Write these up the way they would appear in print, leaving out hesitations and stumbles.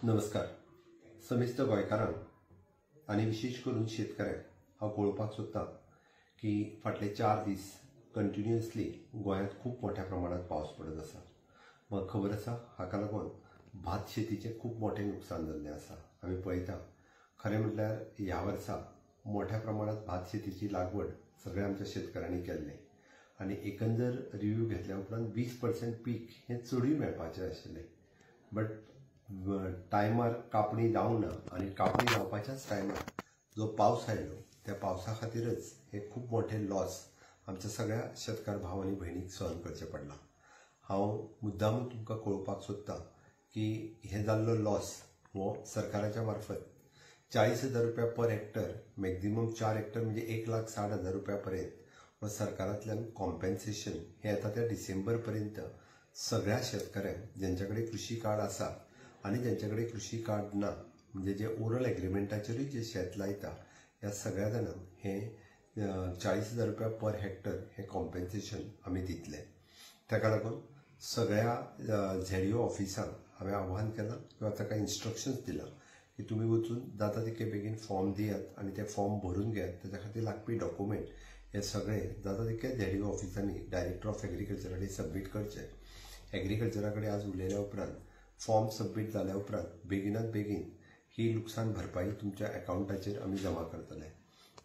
नमस्कार. समिस्त गोंयकारांक आनी विशेष करून शेतकऱ्यांक हांव कळोवपाक सोदतां की फाटले 4 दीस कंटिन्युअसली गोंयांत खूब मोठ्या प्रमाणात पावस पडत आसा. म्हाका खबर आसा हाका लागून भात शेतीचें खूब मोठें नुकसान जाल्लें आसा. आमी पळयता खरें म्हटल्यार ह्या वर्सा मोठ्या प्रमाणात भात शेतीची लागवड सगळ्या आमच्या शेतकऱ्यांनी केल्लें आनी एकंदर रिव्ह्यू घेतल्या उपरांत 20% पीक हें चडूय मेळपाचें आशिल्लें. बट टायमार कापणी जावना आनी कापणी जावपाच्याच टायमार जो पावस आयलो त्या पावसा खातीरच हे खूब मोठे लॉस आमच्या सगळ्या शेतकार भाव आनी भयणीक सहन करचें पडलां. हांव मुद्दामूच तुमकां कळोवपाक सोदतां की हे जाल्लो लॉस हो सरकाराच्या मार्फत 40,000 रुपया पर हेक्टर, मॅक्झिमम 4 हेक्टर म्हणजे 1,60,000 रुपया पर्यंत व सरकारांतल्यान कॉम्पेन्सेशन हे येता त्या डिसेंबर पर्यंत सगळ्या शेतकऱ्यांक ज्यांच्याकडे कृषी कार्ड आसा आनी ज्यांच्याकडे कृषी कार्ड ना म्हणजे जे ओरल एग्रीमेंटाचेरूय जे शेत लायता ह्या सगळ्या जाणांक हे 40,000 रुपया पर हेक्टर हे कॉम्पेन्सेशन आमी दितले. ताका लागून सगळ्या झेडीओ ऑफिसांक हांवें आव्हान केलां किंवा ताका इन्स्ट्रक्शन्स दिलां की तुमी वचून जाता तितके बेगीन फॉर्म दियात आनी ते फॉर्म भरून घेयात. ताच्या खातीर लागपी डॉक्युमेंट हे सगळे जाता तितके झेडीओ ऑफिसांनी डायरेक्टर ऑफ एग्रीकल्चरा कडेन सबमीट करचे. एग्रीकल्चरा कडेन आज उलयल्या उपरांत फॉर्म सबमीट जाल्या उपरांत बेगिनात बेगीन ही लुकसाण भरपाई तुमच्या अकाउंटाचेर आमी जमा करतले.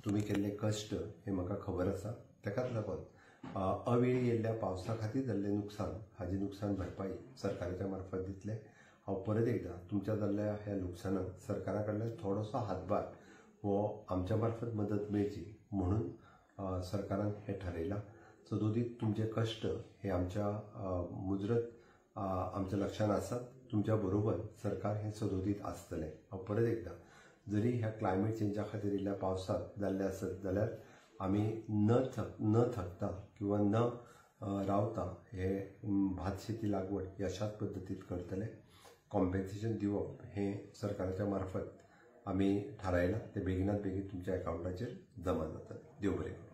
तुमी केल्ले कश्ट हे म्हाका खबर आसा. ताकाच लागून अवेळी येयल्ल्या पावसा खातीर जाल्लें नुकसान हाजी नुकसान भरपाई सरकाराच्या मार्फत दितले. हांव परत एकदां तुमच्या जाल्ल्या ह्या लुकसाणाक सरकारा कडल्यान थोडोसो हातभार हो आमच्या मार्फत मदत मेळची म्हणून सरकारान हें ठरयलां. सदोदीत तुमचे कश्ट हे आमच्या मुजरत आमच्या लक्षांत आसात. तुमच्या बरोबर सरकार हे सदोदीत आसतलें. हांव परत एकदां जरी ह्या क्लायमेट चेंजा खातीर येयल्ल्या पावसाक जाल्ले आसत जाल्यार आमी न थकता किंवा न रावता हे भात शेती लागवड ही अशाच पद्दतीन करतले. कॉम्पेन्सेशन दिवप हे सरकाराच्या मार्फत आमी थारायलां. ते बेगिनात बेगीन तुमच्या अकाउंटाचेर जमा जातलें. देव बरें करूं.